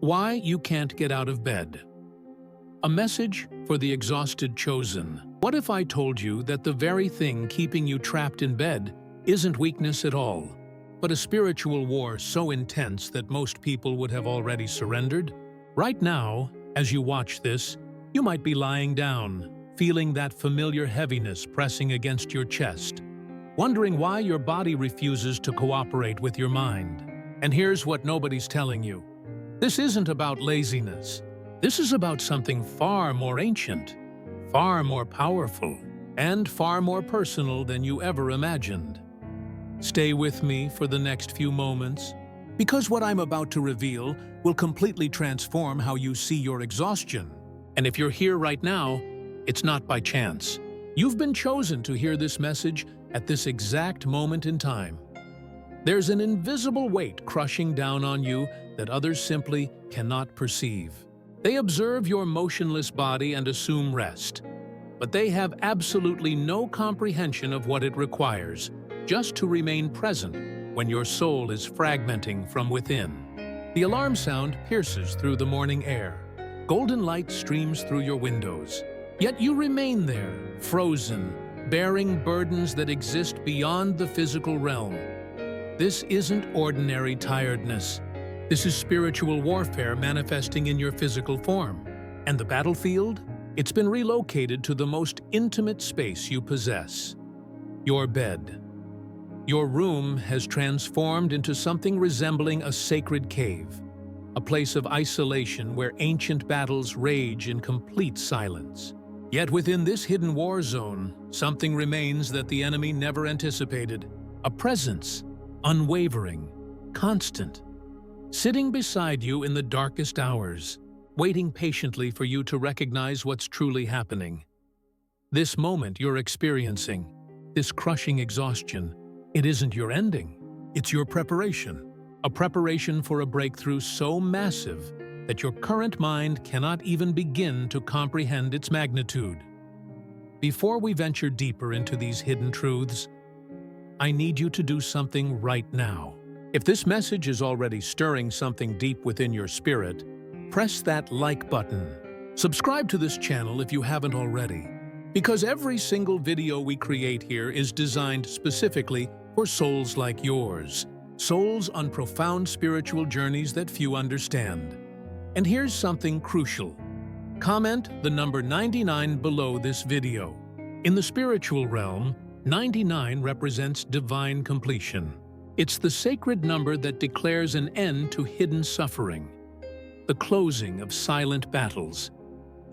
Why you can't get out of bed. A message for the exhausted chosen. What if I told you that the very thing keeping you trapped in bed isn't weakness at all, but a spiritual war so intense that most people would have already surrendered? Right now, as you watch this, you might be lying down, feeling that familiar heaviness pressing against your chest, wondering why your body refuses to cooperate with your mind. And here's what nobody's telling you. This isn't about laziness. This is about something far more ancient, far more powerful, and far more personal than you ever imagined. Stay with me for the next few moments, because what I'm about to reveal will completely transform how you see your exhaustion. And if you're here right now, it's not by chance. You've been chosen to hear this message at this exact moment in time. There's an invisible weight crushing down on you that others simply cannot perceive. They observe your motionless body and assume rest, but they have absolutely no comprehension of what it requires just to remain present when your soul is fragmenting from within. The alarm sound pierces through the morning air. Golden light streams through your windows. Yet you remain there, frozen, bearing burdens that exist beyond the physical realm. This isn't ordinary tiredness. This is spiritual warfare manifesting in your physical form. And the battlefield? It's been relocated to the most intimate space you possess. Your bed. Your room has transformed into something resembling a sacred cave, a place of isolation where ancient battles rage in complete silence. Yet within this hidden war zone, something remains that the enemy never anticipated. A presence, unwavering, constant, sitting beside you in the darkest hours, waiting patiently for you to recognize what's truly happening. This moment you're experiencing, this crushing exhaustion, it isn't your ending, it's your preparation. A preparation for a breakthrough so massive that your current mind cannot even begin to comprehend its magnitude. Before we venture deeper into these hidden truths, I need you to do something right now. If this message is already stirring something deep within your spirit, press that like button. Subscribe to this channel if you haven't already, because every single video we create here is designed specifically for souls like yours, souls on profound spiritual journeys that few understand. And here's something crucial. Comment the number 99 below this video. In the spiritual realm, 99 represents divine completion. It's the sacred number that declares an end to hidden suffering, the closing of silent battles,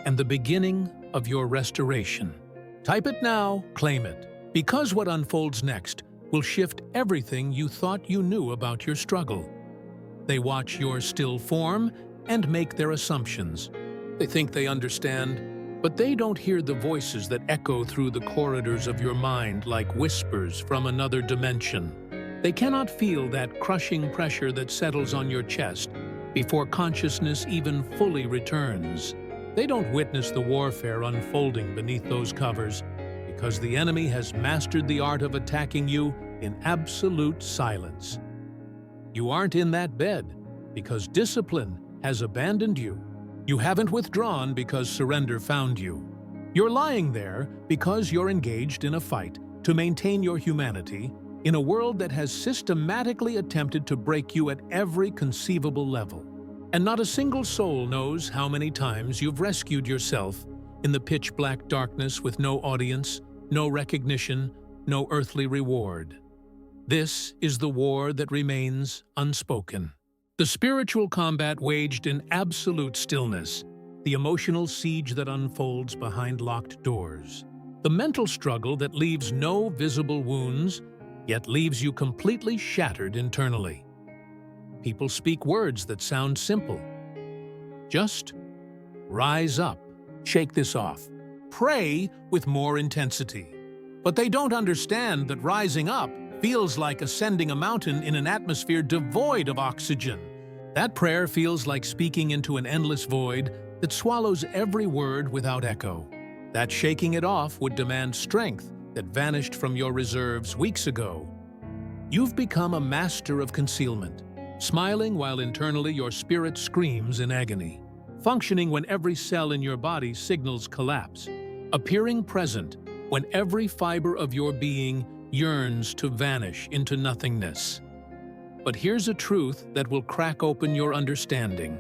and the beginning of your restoration. Type it now, claim it, because what unfolds next will shift everything you thought you knew about your struggle. They watch your still form and make their assumptions. They think they understand, but they don't hear the voices that echo through the corridors of your mind like whispers from another dimension. They cannot feel that crushing pressure that settles on your chest before consciousness even fully returns. They don't witness the warfare unfolding beneath those covers because the enemy has mastered the art of attacking you in absolute silence. You aren't in that bed because discipline has abandoned you. You haven't withdrawn because surrender found you. You're lying there because you're engaged in a fight to maintain your humanity in a world that has systematically attempted to break you at every conceivable level. And not a single soul knows how many times you've rescued yourself in the pitch-black darkness with no audience, no recognition, no earthly reward. This is the war that remains unspoken. The spiritual combat waged in absolute stillness, the emotional siege that unfolds behind locked doors, the mental struggle that leaves no visible wounds, yet leaves you completely shattered internally. People speak words that sound simple. Just rise up, shake this off, pray with more intensity. But they don't understand that rising up feels like ascending a mountain in an atmosphere devoid of oxygen. That prayer feels like speaking into an endless void that swallows every word without echo. That shaking it off would demand strength that vanished from your reserves weeks ago. You've become a master of concealment, smiling while internally your spirit screams in agony, functioning when every cell in your body signals collapse, appearing present when every fiber of your being yearns to vanish into nothingness. But here's a truth that will crack open your understanding.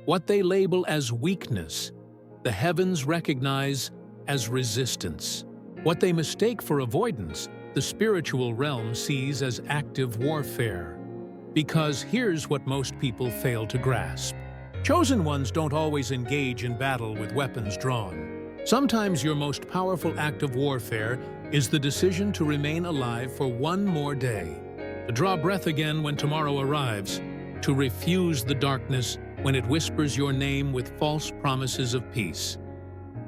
What they label as weakness, the heavens recognize as resistance. What they mistake for avoidance, the spiritual realm sees as active warfare. Because here's what most people fail to grasp. Chosen ones don't always engage in battle with weapons drawn. Sometimes your most powerful act of warfare is the decision to remain alive for one more day, to draw breath again when tomorrow arrives, to refuse the darkness when it whispers your name with false promises of peace.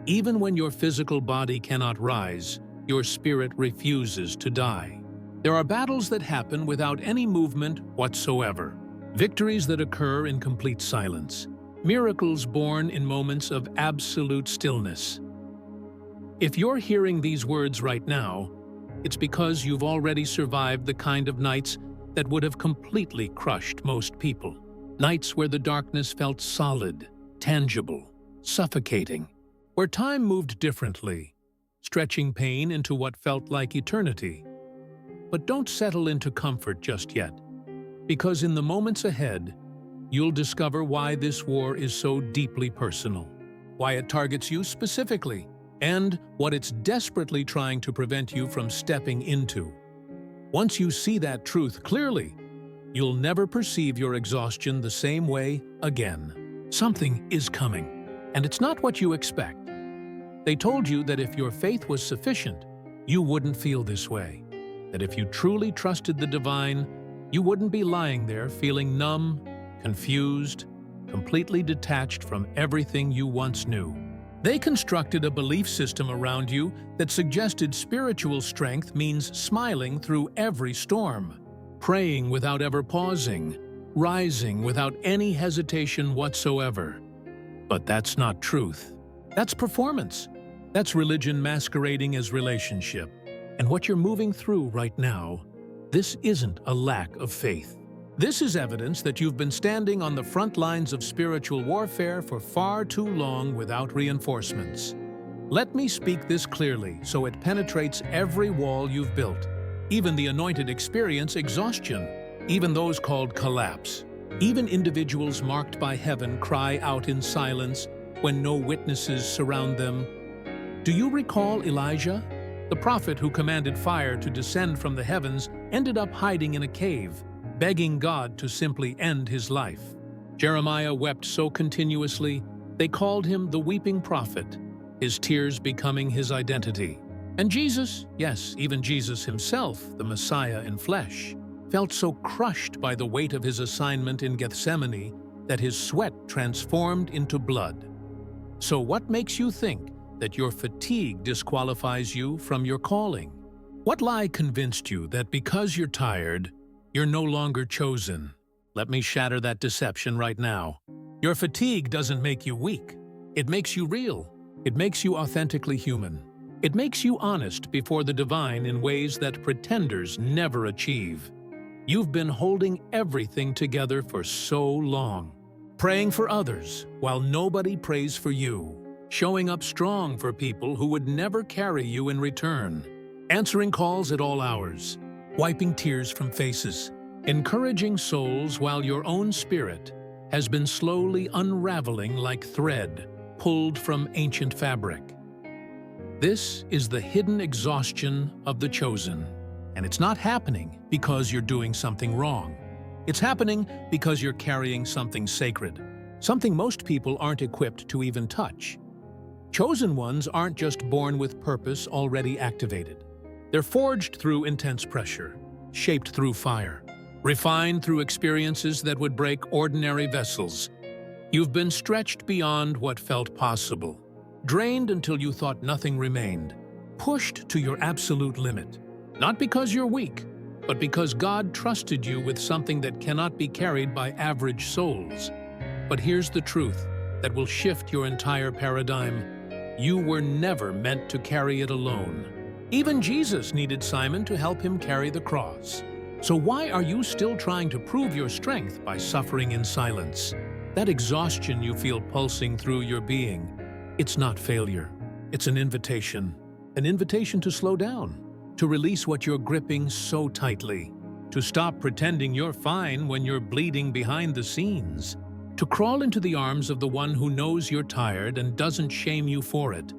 Even when your physical body cannot rise, your spirit refuses to die. There are battles that happen without any movement whatsoever, victories that occur in complete silence, miracles born in moments of absolute stillness. If you're hearing these words right now, it's because you've already survived the kind of nights that would have completely crushed most people. Nights where the darkness felt solid, tangible, suffocating, where time moved differently, stretching pain into what felt like eternity. But don't settle into comfort just yet, because in the moments ahead, you'll discover why this war is so deeply personal, why it targets you specifically, and what it's desperately trying to prevent you from stepping into. Once you see that truth clearly, you'll never perceive your exhaustion the same way again. Something is coming, and it's not what you expect. They told you that if your faith was sufficient, you wouldn't feel this way. That if you truly trusted the divine, you wouldn't be lying there feeling numb, confused, completely detached from everything you once knew. They constructed a belief system around you that suggested spiritual strength means smiling through every storm, praying without ever pausing, rising without any hesitation whatsoever. But that's not truth. That's performance. That's religion masquerading as relationship. And what you're moving through right now, this isn't a lack of faith. This is evidence that you've been standing on the front lines of spiritual warfare for far too long without reinforcements. Let me speak this clearly so it penetrates every wall you've built. Even the anointed experience exhaustion, even those called collapse. Even individuals marked by heaven cry out in silence when no witnesses surround them. Do you recall Elijah? The prophet who commanded fire to descend from the heavens ended up hiding in a cave, begging God to simply end his life. Jeremiah wept so continuously, they called him the weeping prophet, his tears becoming his identity. And Jesus, yes, even Jesus himself, the Messiah in flesh, felt so crushed by the weight of his assignment in Gethsemane that his sweat transformed into blood. So what makes you think that your fatigue disqualifies you from your calling? What lie convinced you that because you're tired, you're no longer chosen? Let me shatter that deception right now. Your fatigue doesn't make you weak. It makes you real. It makes you authentically human. It makes you honest before the divine in ways that pretenders never achieve. You've been holding everything together for so long, praying for others while nobody prays for you, showing up strong for people who would never carry you in return, answering calls at all hours, wiping tears from faces, encouraging souls while your own spirit has been slowly unraveling like thread pulled from ancient fabric. This is the hidden exhaustion of the chosen, and it's not happening because you're doing something wrong. It's happening because you're carrying something sacred, something most people aren't equipped to even touch. Chosen ones aren't just born with purpose already activated. They're forged through intense pressure, shaped through fire, refined through experiences that would break ordinary vessels. You've been stretched beyond what felt possible, drained until you thought nothing remained, pushed to your absolute limit. Not because you're weak, but because God trusted you with something that cannot be carried by average souls. But here's the truth that will shift your entire paradigm. You were never meant to carry it alone. Even Jesus needed Simon to help him carry the cross. So why are you still trying to prove your strength by suffering in silence? That exhaustion you feel pulsing through your being, it's not failure. It's an invitation to slow down, to release what you're gripping so tightly, to stop pretending you're fine when you're bleeding behind the scenes, to crawl into the arms of the one who knows you're tired and doesn't shame you for it.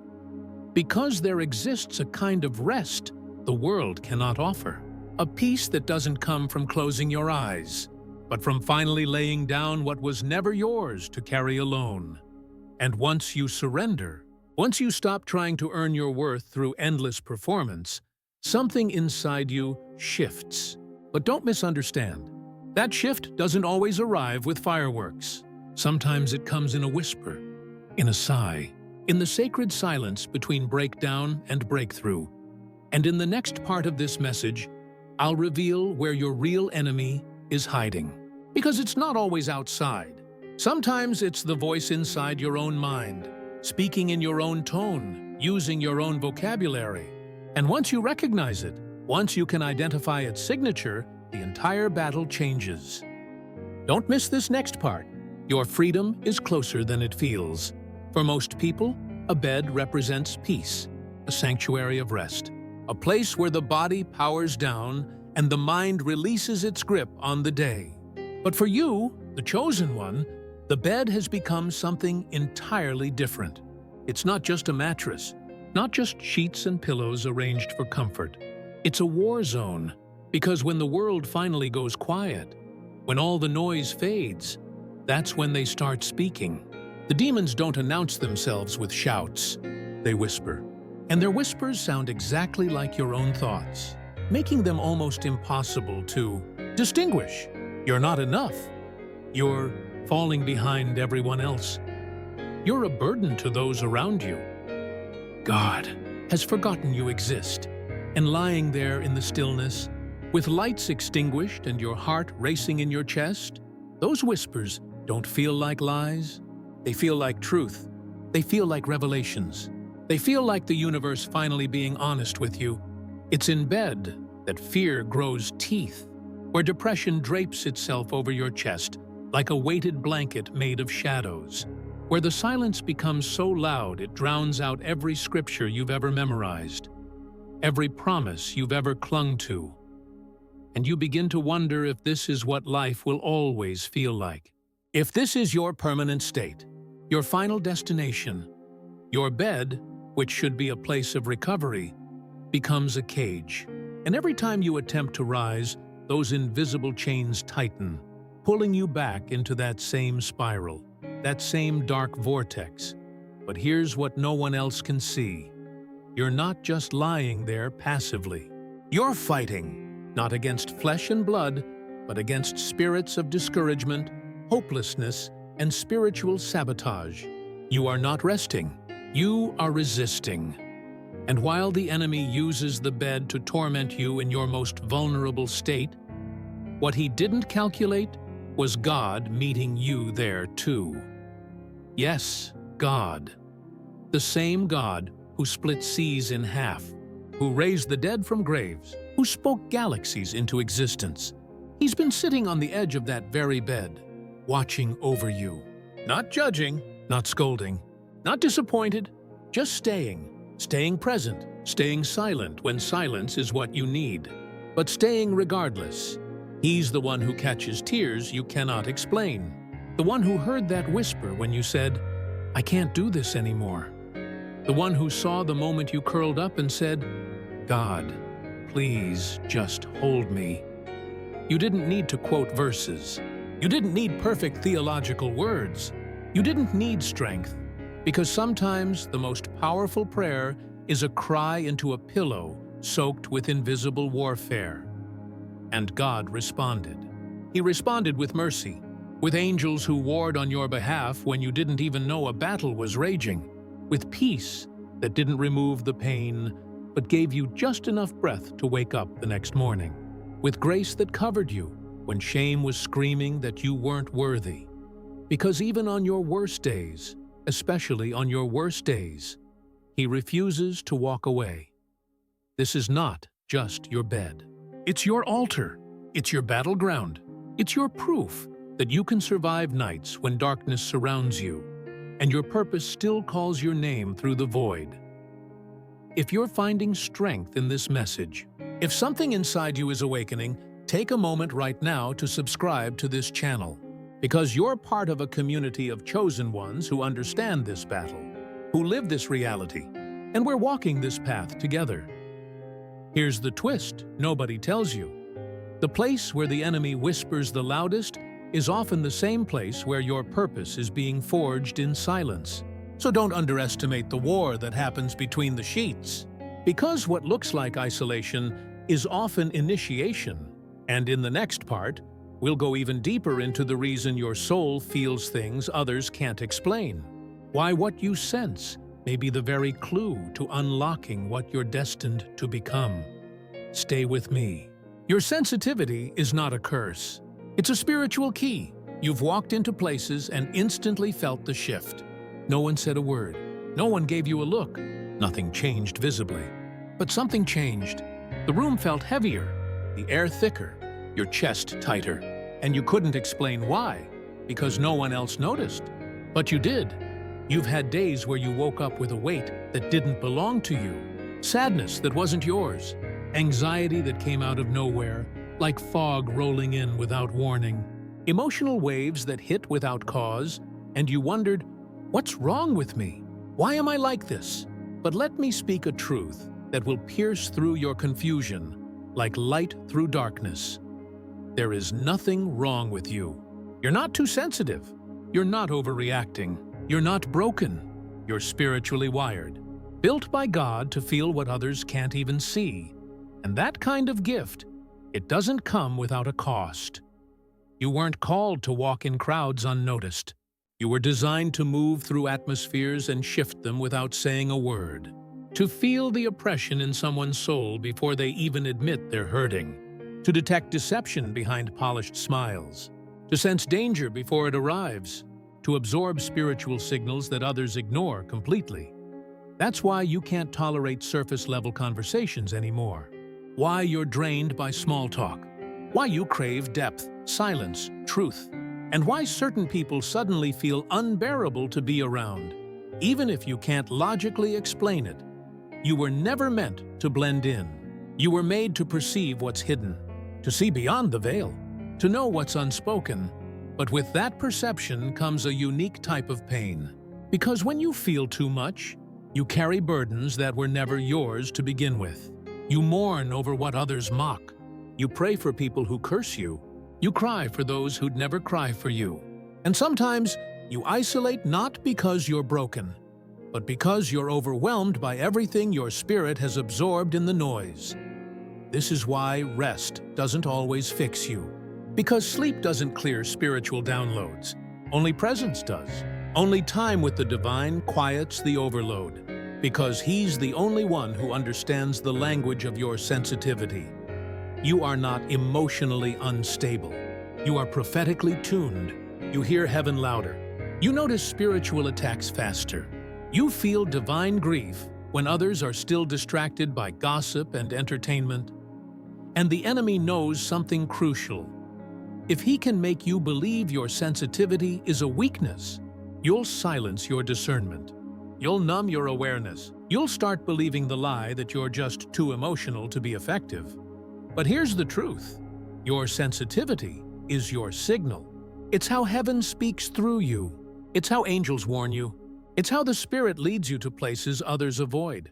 Because there exists a kind of rest the world cannot offer, a peace that doesn't come from closing your eyes, but from finally laying down what was never yours to carry alone. And once you surrender, once you stop trying to earn your worth through endless performance, something inside you shifts. But don't misunderstand. That shift doesn't always arrive with fireworks. Sometimes it comes in a whisper, in a sigh, in the sacred silence between breakdown and breakthrough. And in the next part of this message, I'll reveal where your real enemy is hiding. Because it's not always outside. Sometimes it's the voice inside your own mind, speaking in your own tone, using your own vocabulary. And once you recognize it, once you can identify its signature, the entire battle changes. Don't miss this next part. Your freedom is closer than it feels. For most people, a bed represents peace, a sanctuary of rest, a place where the body powers down and the mind releases its grip on the day. But for you, the chosen one, the bed has become something entirely different. It's not just a mattress, not just sheets and pillows arranged for comfort. It's a war zone, because when the world finally goes quiet, when all the noise fades, that's when they start speaking. The demons don't announce themselves with shouts. They whisper. And their whispers sound exactly like your own thoughts, making them almost impossible to distinguish. You're not enough. You're falling behind everyone else. You're a burden to those around you. God has forgotten you exist. And lying there in the stillness, with lights extinguished and your heart racing in your chest, those whispers don't feel like lies. They feel like truth. They feel like revelations. They feel like the universe finally being honest with you. It's in bed that fear grows teeth, where depression drapes itself over your chest like a weighted blanket made of shadows, where the silence becomes so loud it drowns out every scripture you've ever memorized, every promise you've ever clung to. And you begin to wonder if this is what life will always feel like. If this is your permanent state, your final destination, your bed, which should be a place of recovery, becomes a cage. And every time you attempt to rise, those invisible chains tighten, pulling you back into that same spiral, that same dark vortex. But here's what no one else can see. You're not just lying there passively. You're fighting, not against flesh and blood, but against spirits of discouragement, hopelessness, and spiritual sabotage. You are not resting. You are resisting. And while the enemy uses the bed to torment you in your most vulnerable state, what he didn't calculate was God meeting you there too. Yes, God. The same God who split seas in half, who raised the dead from graves, who spoke galaxies into existence. He's been sitting on the edge of that very bed, watching over you. Not judging, not scolding, not disappointed, just staying present, staying silent when silence is what you need, but staying regardless. He's the one who catches tears you cannot explain, the one who heard that whisper when you said, "I can't do this anymore," the one who saw the moment you curled up and said, "God, please just hold me." You didn't need to quote verses. You didn't need perfect theological words. You didn't need strength, because sometimes the most powerful prayer is a cry into a pillow soaked with invisible warfare. And God responded. He responded with mercy, with angels who warred on your behalf when you didn't even know a battle was raging, with peace that didn't remove the pain, but gave you just enough breath to wake up the next morning, with grace that covered you when shame was screaming that you weren't worthy. Because even on your worst days, especially on your worst days, He refuses to walk away. This is not just your bed. It's your altar, It's your battleground. It's your proof that you can survive nights when darkness surrounds you, and your purpose still calls your name through the void. If you're finding strength in this message, if something inside you is awakening, take a moment right now to subscribe to this channel, because you're part of a community of chosen ones who understand this battle, who live this reality, and we're walking this path together. Here's the twist nobody tells you. The place where the enemy whispers the loudest is often the same place where your purpose is being forged in silence. So don't underestimate the war that happens between the sheets. Because what looks like isolation is often initiation. And in the next part, we'll go even deeper into the reason your soul feels things others can't explain. Why what you sense may be the very clue to unlocking what you're destined to become. Stay with me. Your sensitivity is not a curse. It's a spiritual key. You've walked into places and instantly felt the shift. No one said a word. No one gave you a look. Nothing changed visibly. But something changed. The room felt heavier, the air thicker, your chest tighter. And you couldn't explain why, because no one else noticed. But you did. You've had days where you woke up with a weight that didn't belong to you, sadness that wasn't yours, anxiety that came out of nowhere, like fog rolling in without warning, emotional waves that hit without cause, and you wondered, what's wrong with me? Why am I like this? But let me speak a truth that will pierce through your confusion, like light through darkness. There is nothing wrong with you. You're not too sensitive. You're not overreacting. You're not broken. You're spiritually wired, built by God to feel what others can't even see. And that kind of gift, it doesn't come without a cost. You weren't called to walk in crowds unnoticed. You were designed to move through atmospheres and shift them without saying a word. To feel the oppression in someone's soul before they even admit they're hurting. To detect deception behind polished smiles. To sense danger before it arrives. To absorb spiritual signals that others ignore completely. That's why you can't tolerate surface-level conversations anymore. Why you're drained by small talk. Why you crave depth, silence, truth. And why certain people suddenly feel unbearable to be around, even if you can't logically explain it. You were never meant to blend in. You were made to perceive what's hidden, to see beyond the veil, to know what's unspoken. But with that perception comes a unique type of pain. Because when you feel too much, you carry burdens that were never yours to begin with. You mourn over what others mock. You pray for people who curse you. You cry for those who'd never cry for you. And sometimes you isolate not because you're broken, but because you're overwhelmed by everything your spirit has absorbed in the noise. This is why rest doesn't always fix you. Because sleep doesn't clear spiritual downloads. Only presence does. Only time with the divine quiets the overload. Because He's the only one who understands the language of your sensitivity. You are not emotionally unstable. You are prophetically tuned. You hear heaven louder. You notice spiritual attacks faster. You feel divine grief when others are still distracted by gossip and entertainment. And the enemy knows something crucial. If he can make you believe your sensitivity is a weakness, you'll silence your discernment. You'll numb your awareness. You'll start believing the lie that you're just too emotional to be effective. But here's the truth. Your sensitivity is your signal. It's how heaven speaks through you. It's how angels warn you. It's how the Spirit leads you to places others avoid.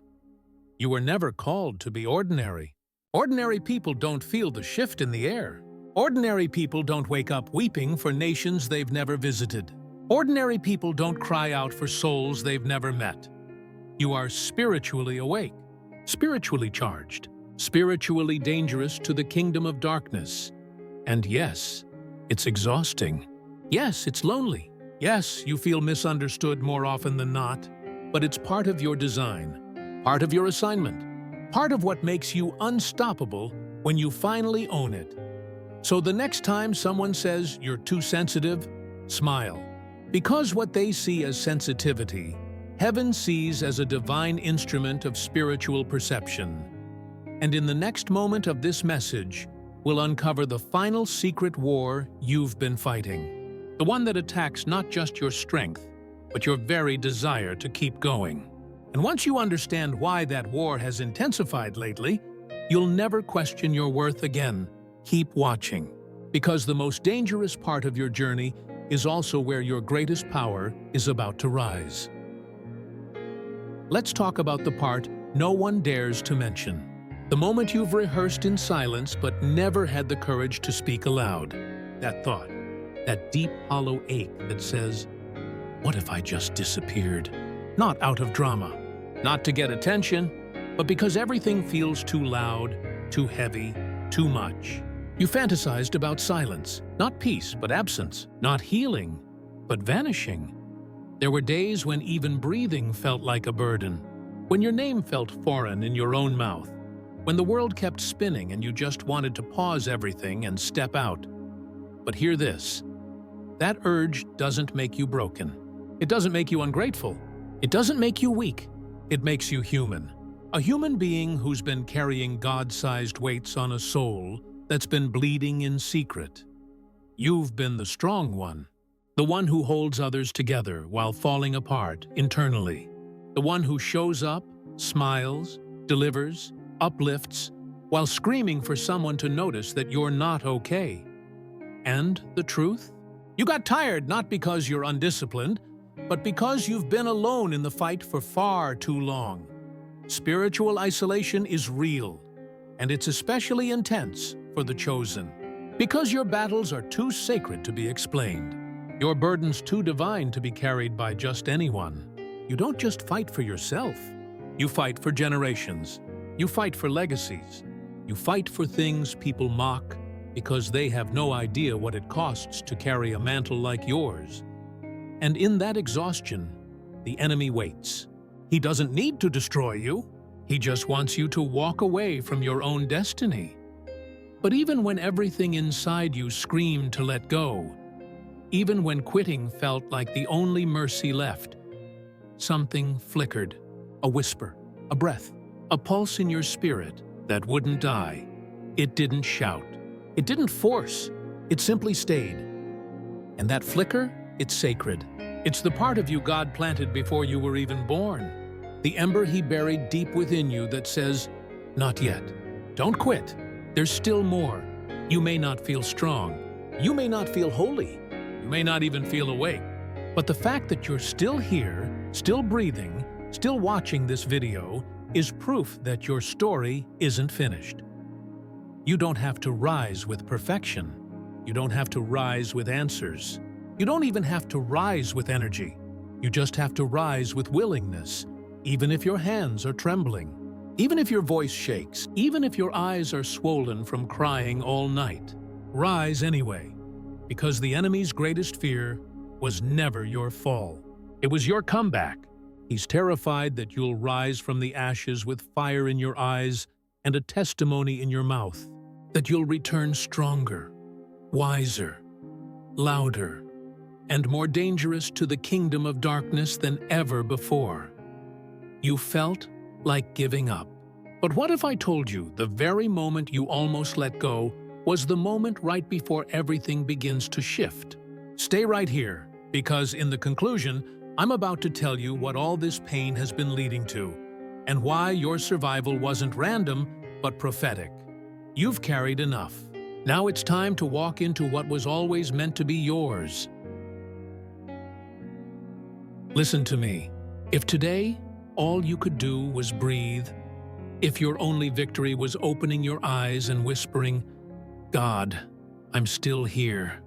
You were never called to be ordinary. Ordinary people don't feel the shift in the air. Ordinary people don't wake up weeping for nations they've never visited. Ordinary people don't cry out for souls they've never met. You are spiritually awake, spiritually charged, spiritually dangerous to the kingdom of darkness. And yes, it's exhausting. Yes, it's lonely. Yes, you feel misunderstood more often than not. But it's part of your design, part of your assignment, part of what makes you unstoppable when you finally own it. So the next time someone says you're too sensitive, smile. Because what they see as sensitivity, heaven sees as a divine instrument of spiritual perception. And in the next moment of this message, will uncover the final secret war you've been fighting. The one that attacks not just your strength, but your very desire to keep going. And once you understand why that war has intensified lately, you'll never question your worth again. Keep watching, because the most dangerous part of your journey is also where your greatest power is about to rise. Let's talk about the part no one dares to mention. The moment you've rehearsed in silence but never had the courage to speak aloud. That thought, that deep, hollow ache that says, "What if I just disappeared?" Not out of drama, not to get attention, but because everything feels too loud, too heavy, too much. You fantasized about silence, not peace, but absence, not healing, but vanishing. There were days when even breathing felt like a burden, when your name felt foreign in your own mouth, when the world kept spinning and you just wanted to pause everything and step out. But hear this, that urge doesn't make you broken. It doesn't make you ungrateful. It doesn't make you weak. It makes you human. A human being who's been carrying God-sized weights on a soul that's been bleeding in secret. You've been the strong one, the one who holds others together while falling apart internally, the one who shows up, smiles, delivers, uplifts, while screaming for someone to notice that you're not okay. And the truth? You got tired not because you're undisciplined, but because you've been alone in the fight for far too long. Spiritual isolation is real, and it's especially intense for the chosen. Because your battles are too sacred to be explained, your burdens too divine to be carried by just anyone. You don't just fight for yourself. You fight for generations. You fight for legacies. You fight for things people mock because they have no idea what it costs to carry a mantle like yours. And in that exhaustion, the enemy waits. He doesn't need to destroy you. He just wants you to walk away from your own destiny. But even when everything inside you screamed to let go, even when quitting felt like the only mercy left, something flickered, a whisper, a breath, a pulse in your spirit that wouldn't die. It didn't shout. It didn't force. It simply stayed. And that flicker, it's sacred. It's the part of you God planted before you were even born. The ember He buried deep within you that says, "Not yet. Don't quit. There's still more." You may not feel strong. You may not feel holy. You may not even feel awake. But the fact that you're still here, still breathing, still watching this video, is proof that your story isn't finished. You don't have to rise with perfection. You don't have to rise with answers. You don't even have to rise with energy. You just have to rise with willingness, even if your hands are trembling, even if your voice shakes, even if your eyes are swollen from crying all night. Rise anyway, because the enemy's greatest fear was never your fall. It was your comeback. He's terrified that you'll rise from the ashes with fire in your eyes and a testimony in your mouth, that you'll return stronger, wiser, louder, and more dangerous to the kingdom of darkness than ever before. You felt like giving up. But what if I told you the very moment you almost let go was the moment right before everything begins to shift? Stay right here, because in the conclusion, I'm about to tell you what all this pain has been leading to, and why your survival wasn't random, but prophetic. You've carried enough. Now it's time to walk into what was always meant to be yours. Listen to me. If today all you could do was breathe, if your only victory was opening your eyes and whispering, "God, I'm still here,"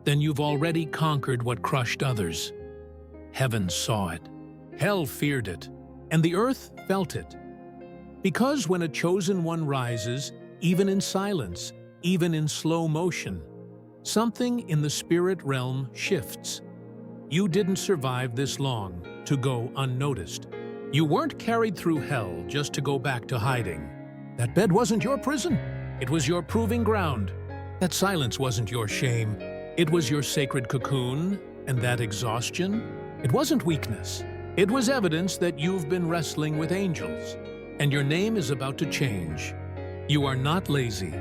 then you've already conquered what crushed others. Heaven saw it, hell feared it, and the earth felt it. Because when a chosen one rises, even in silence, even in slow motion, something in the spirit realm shifts. You didn't survive this long to go unnoticed. You weren't carried through hell just to go back to hiding. That bed wasn't your prison. It was your proving ground. That silence wasn't your shame. It was your sacred cocoon, and that exhaustion, it wasn't weakness. It was evidence that you've been wrestling with angels, and your name is about to change. You are not lazy.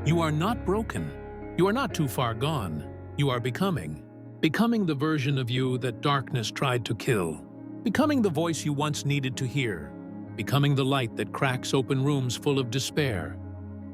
You are not broken. You are not too far gone. You are becoming. Becoming the version of you that darkness tried to kill. Becoming the voice you once needed to hear. Becoming the light that cracks open rooms full of despair.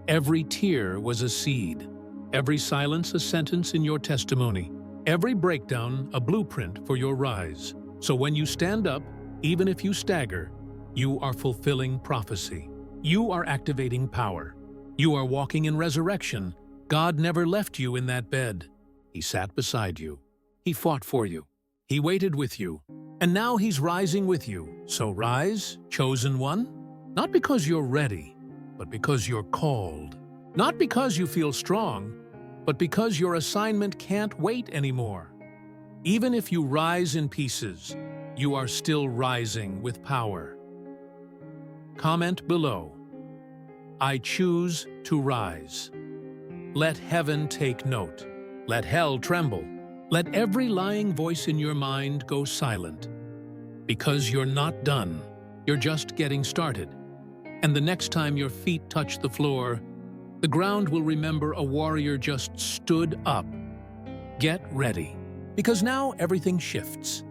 Every tear was a seed. Every silence a sentence in your testimony. Every breakdown a blueprint for your rise. So when you stand up, even if you stagger, you are fulfilling prophecy. You are activating power. You are walking in resurrection. God never left you in that bed. He sat beside you. He fought for you. He waited with you. And now He's rising with you. So rise, chosen one, not because you're ready, but because you're called. Not because you feel strong, but because your assignment can't wait anymore. Even if you rise in pieces, you are still rising with power. Comment below. I choose to rise. Let heaven take note. Let hell tremble. Let every lying voice in your mind go silent. Because you're not done. You're just getting started. And the next time your feet touch the floor, the ground will remember a warrior just stood up. Get ready. Because now everything shifts.